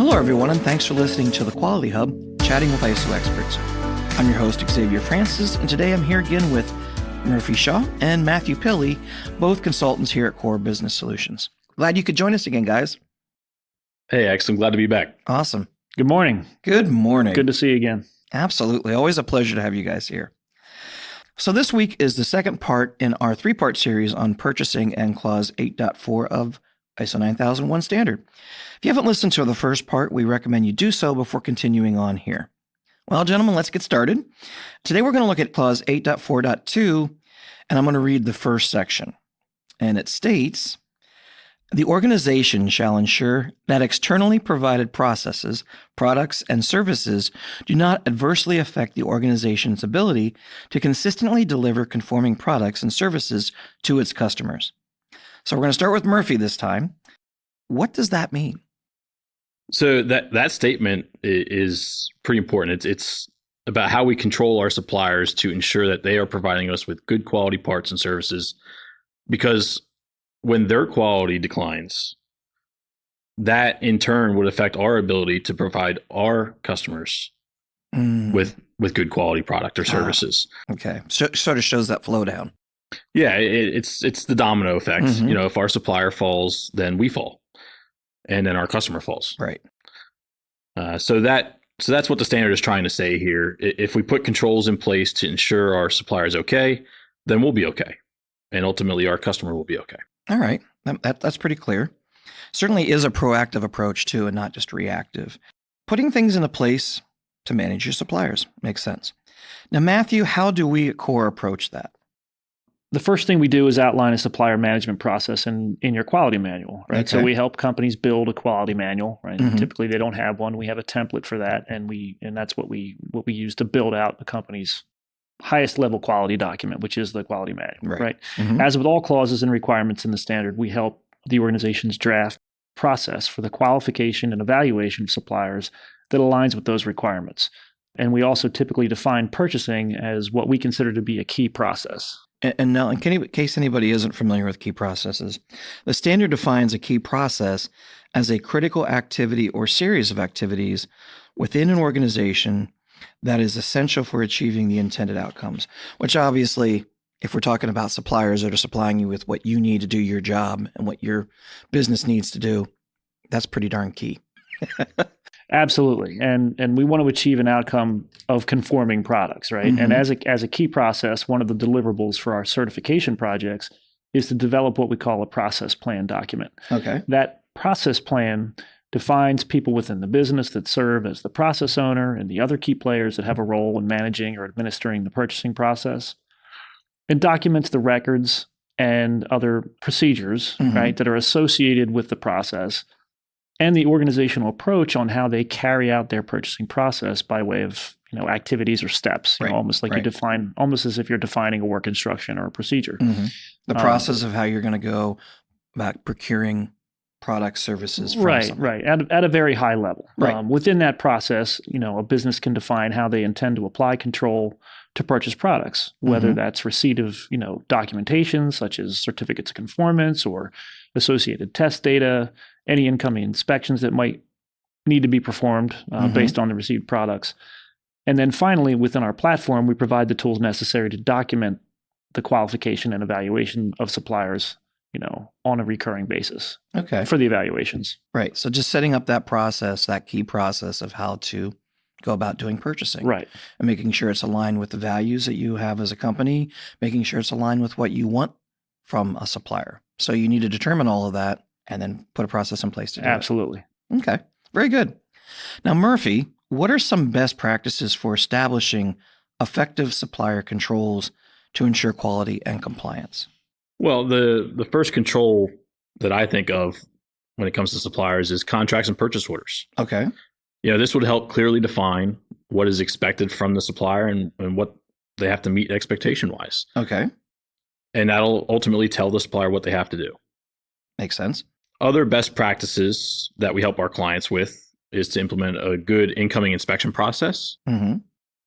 Hello, everyone, and thanks for listening to the Quality Hub, chatting with ISO experts. I'm your host, Xavier Francis, and today I'm here again with Murphy Shaw and Matthew Pilley, both consultants here at Core Business Solutions. Glad you could join us again, guys. Hey, X, I'm glad to be back. Awesome. Good morning. Good morning. Good to see you again. Absolutely. Always a pleasure to have you guys here. So this week is the second part in our three-part series on purchasing and Clause 8.4 of ISO 9001 standard. If you haven't listened to the first part, we recommend you do so before continuing on here. Well, gentlemen, let's get started. Today we're going to look at Clause 8.4.2, and I'm going to read the first section. And it states, the organization shall ensure that externally provided processes, products, and services do not adversely affect the organization's ability to consistently deliver conforming products and services to its customers. So we're going to start with Murphy this time. What does that mean? So that statement is pretty important. It's about how we control our suppliers to ensure that they are providing us with good quality parts and services, because when their quality declines, that in turn would affect our ability to provide our customers with good quality product or services. Okay. So sort of shows that flow down. Yeah, it's the domino effect. Mm-hmm. You know, if our supplier falls, then we fall, and then our customer falls. Right. So that's what the standard is trying to say here. If we put controls in place to ensure our supplier is okay, then we'll be okay, and ultimately our customer will be okay. All right. That's pretty clear. Certainly is a proactive approach too, and not just reactive. Putting things into place to manage your suppliers makes sense. Now, Matthew, how do we at Core approach that? The first thing we do is outline a supplier management process in your quality manual, right? Okay. So we help companies build a quality manual, right? Mm-hmm. Typically they don't have one. We have a template for that, and that's what we use to build out the company's highest level quality document, which is the quality manual, right? Mm-hmm. As with all clauses and requirements in the standard, we help the organization's draft process for the qualification and evaluation of suppliers that aligns with those requirements. And we also typically define purchasing as what we consider to be a key process. And now, in case anybody isn't familiar with key processes, the standard defines a key process as a critical activity or series of activities within an organization that is essential for achieving the intended outcomes, which obviously, if we're talking about suppliers that are supplying you with what you need to do your job and what your business needs to do, that's pretty darn key. Absolutely. And we want to achieve an outcome of conforming products, right? Mm-hmm. And as a key process, one of the deliverables for our certification projects is to develop what we call a process plan document. Okay. That process plan defines people within the business that serve as the process owner and the other key players that have a role in managing or administering the purchasing process. It documents the records and other procedures, Mm-hmm. right, that are associated with the process, and the organizational approach on how they carry out their purchasing process by way of, activities or steps, Right, almost like right. you define, almost as if you're defining a work instruction or a procedure. Mm-hmm. The process of how you're going to go about procuring products, services from somebody. Right. At a very high level. Right. Within that process, a business can define how they intend to apply control to purchase products, whether Mm-hmm. that's receipt of, documentation such as certificates of conformance or associated test data, any incoming inspections that might need to be performed Mm-hmm. based on the received products. And then finally, within our platform, we provide the tools necessary to document the qualification and evaluation of suppliers, on a recurring basis. Okay. For the evaluations. Right. So just setting up that process, that key process of how to go about doing purchasing. Right. And making sure it's aligned with the values that you have as a company, making sure it's aligned with what you want from a supplier. So you need to determine all of that and then put a process in place to do Absolutely. it. Okay. Very good. Now, Murphy, what are some best practices for establishing effective supplier controls to ensure quality and compliance? Well, the first control that I think of when it comes to suppliers is contracts and purchase orders. Okay. This would help clearly define what is expected from the supplier and what they have to meet expectation-wise. Okay. And that'll ultimately tell the supplier what they have to do. Makes sense. Other best practices that we help our clients with is to implement a good incoming inspection process Mm-hmm.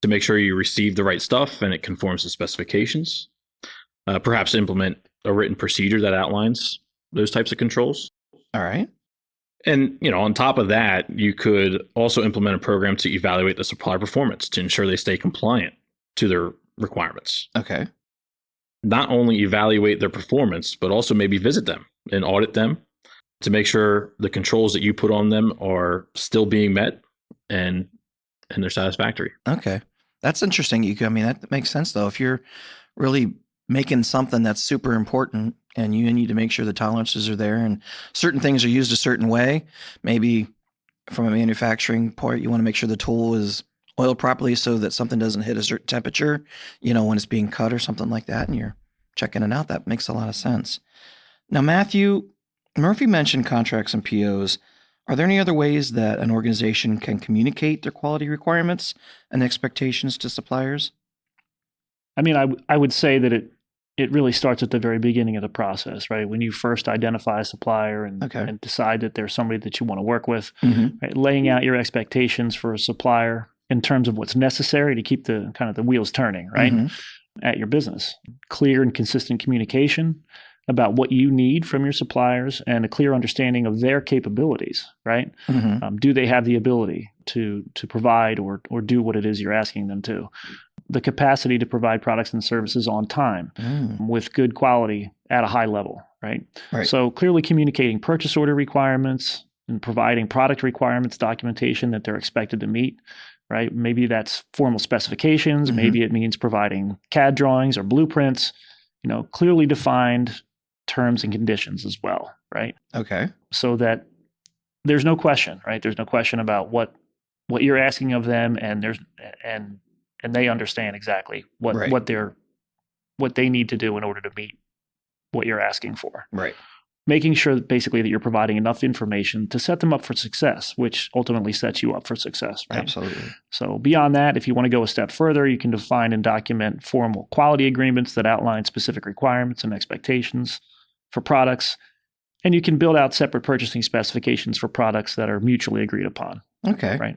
to make sure you receive the right stuff and it conforms to specifications. Perhaps implement a written procedure that outlines those types of controls. All right. And, on top of that, you could also implement a program to evaluate the supplier performance to ensure they stay compliant to their requirements. Okay. Not only evaluate their performance, but also maybe visit them and audit them to make sure the controls that you put on them are still being met and they're satisfactory. Okay. That's interesting. That makes sense though. If you're really making something that's super important and you need to make sure the tolerances are there and certain things are used a certain way, maybe from a manufacturing point, you want to make sure the tool is oiled properly so that something doesn't hit a certain temperature, when it's being cut or something like that, and you're checking it out. That makes a lot of sense. Now, Matthew, Murphy mentioned contracts and POs. Are there any other ways that an organization can communicate their quality requirements and expectations to suppliers? I would say that it really starts at the very beginning of the process, right? When you first identify a supplier and decide that there's somebody that you want to work with, right? Laying out your expectations for a supplier in terms of what's necessary to keep the wheels turning, right? At your business. Clear and consistent communication about what you need from your suppliers and a clear understanding of their capabilities, right? Do they have the ability to provide or do what it is you're asking them to? The capacity to provide products and services on time with good quality at a high level, right? So clearly communicating purchase order requirements and providing product requirements documentation that they're expected to meet, right? Maybe that's formal specifications. Maybe it means providing CAD drawings or blueprints, clearly defined terms and conditions as well, right? Okay. So that there's no question, right? There's no question about what you're asking of them, and they understand exactly what they need to do in order to meet what you're asking for. Right. Making sure basically that you're providing enough information to set them up for success, which ultimately sets you up for success, right? Absolutely. So beyond that, if you want to go a step further, you can define and document formal quality agreements that outline specific requirements and expectations for products. And you can build out separate purchasing specifications for products that are mutually agreed upon. Okay. Right.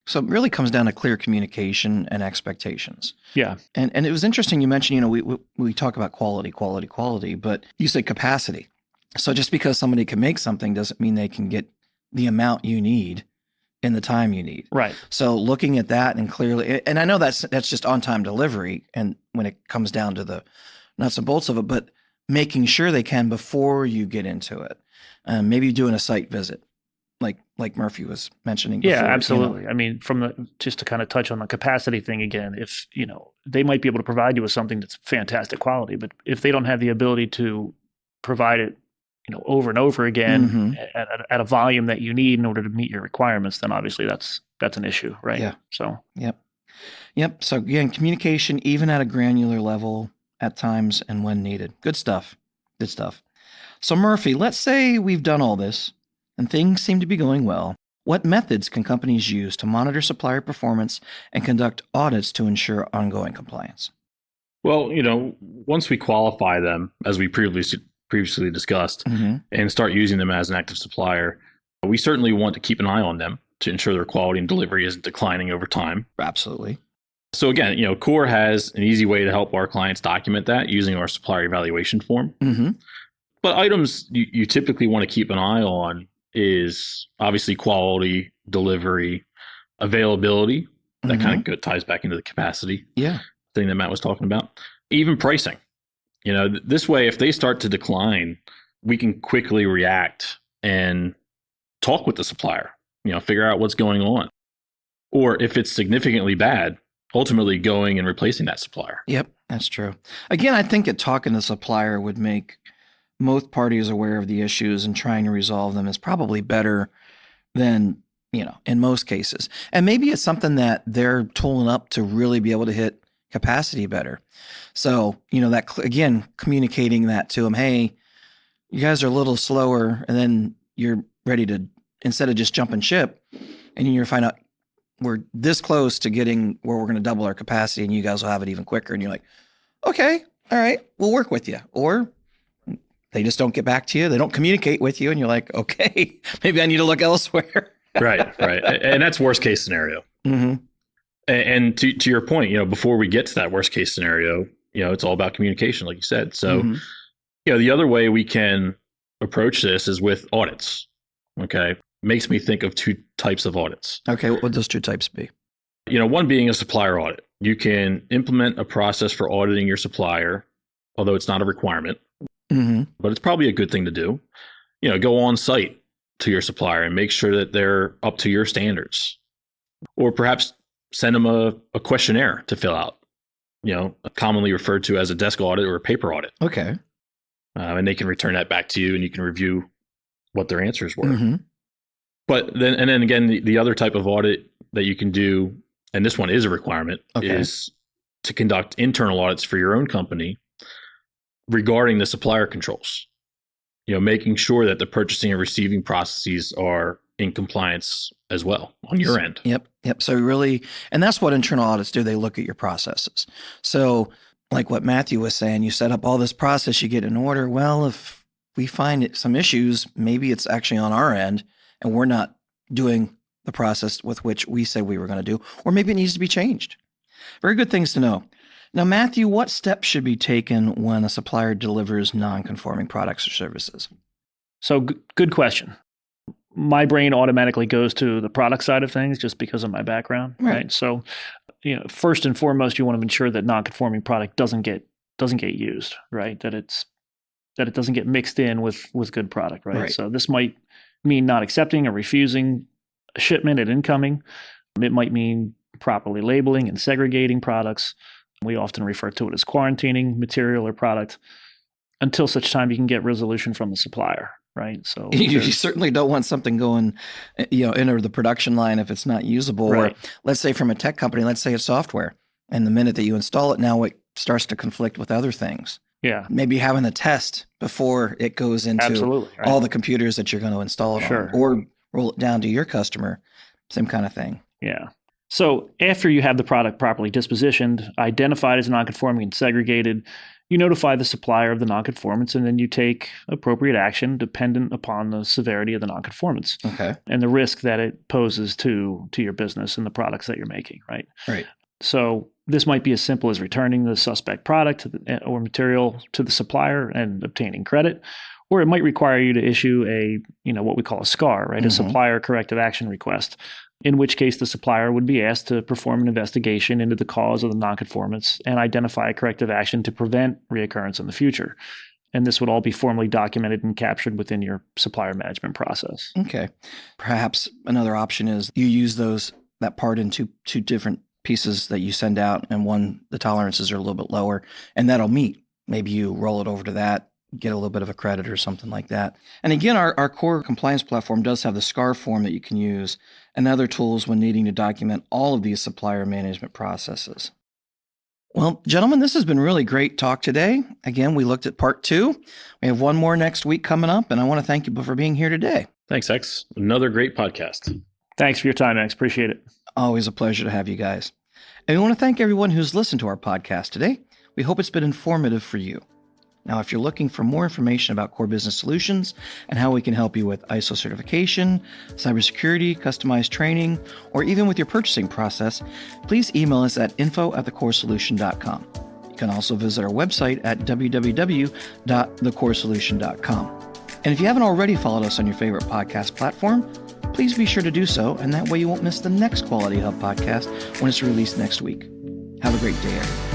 So it really comes down to clear communication and expectations. Yeah. And it was interesting you mentioned, we talk about quality, but you say capacity. So just because somebody can make something doesn't mean they can get the amount you need in the time you need. Right. So looking at that and clearly, and I know that's just on-time delivery and when it comes down to the nuts and bolts of it, but making sure they can before you get into it. Maybe doing a site visit. Like Murphy was mentioning before. Yeah, absolutely. Just to kind of touch on the capacity thing again, if, they might be able to provide you with something that's fantastic quality, but if they don't have the ability to provide it, over and over again at a volume that you need in order to meet your requirements, then obviously that's an issue, right? Yeah. So. Yep. So again, communication, even at a granular level at times and when needed. Good stuff. So Murphy, let's say we've done all this and things seem to be going well. What methods can companies use to monitor supplier performance and conduct audits to ensure ongoing compliance? Well, once we qualify them, as we previously discussed, and start using them as an active supplier, we certainly want to keep an eye on them to ensure their quality and delivery isn't declining over time. Absolutely. So again, Core has an easy way to help our clients document that using our supplier evaluation form. But items you typically want to keep an eye on is obviously quality, delivery, availability. That kind of ties back into the capacity thing that Matt was talking about. Even pricing. This way, if they start to decline, we can quickly react and talk with the supplier, figure out what's going on. Or if it's significantly bad, ultimately going and replacing that supplier. Yep, that's true. Again, I think that talking to the supplier would make most parties aware of the issues and trying to resolve them is probably better than, in most cases. And maybe it's something that they're tooling up to really be able to hit capacity better. So, that again, communicating that to them, hey, you guys are a little slower, and then you're ready to, instead of just jumping ship, and you find out we're this close to getting where we're going to double our capacity and you guys will have it even quicker. And you're like, okay, all right, we'll work with you. Or they just don't get back to you. They don't communicate with you. And you're like, okay, maybe I need to look elsewhere. Right. And that's worst case scenario. And to your point, before we get to that worst case scenario, it's all about communication, like you said. So, the other way we can approach this is with audits. Okay. makes me think of two types of audits. Okay, what would those two types be? One being a supplier audit. You can implement a process for auditing your supplier, although it's not a requirement, but it's probably a good thing to do. Go on site to your supplier and make sure that they're up to your standards. Or perhaps send them a questionnaire to fill out, commonly referred to as a desk audit or a paper audit. Okay. And they can return that back to you and you can review what their answers were. But then again, the other type of audit that you can do, and this one is a requirement, is to conduct internal audits for your own company regarding the supplier controls. Making sure that the purchasing and receiving processes are in compliance as well on your end. Yep. So really, and that's what internal audits do. They look at your processes. So like what Matthew was saying, you set up all this process, you get in order. Well, if we find some issues, maybe it's actually on our end and we're not doing the process with which we said we were going to do, or maybe it needs to be changed. Very good things to know. Now, Matthew, what steps should be taken when a supplier delivers non-conforming products or services? So good question. My brain automatically goes to the product side of things just because of my background, right? So, first and foremost, you want to ensure that non-conforming product doesn't get used, right? That it doesn't get mixed in with good product, right? So this might mean not accepting or refusing a shipment at incoming. It might mean properly labeling and segregating products. We often refer to it as quarantining material or product until such time you can get resolution from the supplier, right? So you certainly don't want something going, into the production line if it's not usable. Right. Or let's say from a tech company, let's say it's software, and the minute that you install it, now it starts to conflict with other things. Yeah. Maybe having a test before it goes into all the computers that you're going to install it on, or roll it down to your customer, same kind of thing. Yeah. So after you have the product properly dispositioned, identified as non-conforming and segregated, you notify the supplier of the non-conformance, and then you take appropriate action dependent upon the severity of the non-conformance and the risk that it poses to your business and the products that you're making, right? Right. So this might be as simple as returning the suspect product or material to the supplier and obtaining credit, or it might require you to issue what we call a SCAR, right? A supplier corrective action request, in which case the supplier would be asked to perform an investigation into the cause of the nonconformance and identify a corrective action to prevent reoccurrence in the future. And this would all be formally documented and captured within your supplier management process. Okay. Perhaps another option is you use that part in two different pieces that you send out, and one, the tolerances are a little bit lower, and that'll meet. Maybe you roll it over to that, get a little bit of a credit or something like that. And again, our core compliance platform does have the SCAR form that you can use and other tools when needing to document all of these supplier management processes. Well, gentlemen, this has been really great talk today. Again, we looked at part 2. We have one more next week coming up, and I want to thank you for being here today. Thanks, X. Another great podcast. Thanks for your time, X. Appreciate it. Always a pleasure to have you guys. And we want to thank everyone who's listened to our podcast today. We hope it's been informative for you. Now, if you're looking for more information about Core Business Solutions and how we can help you with ISO certification, cybersecurity, customized training, or even with your purchasing process, please email us at info@thecoresolution.com. You can also visit our website at www.thecoresolution.com. And if you haven't already followed us on your favorite podcast platform, please be sure to do so, and that way you won't miss the next Quality Hub podcast when it's released next week. Have a great day, everyone.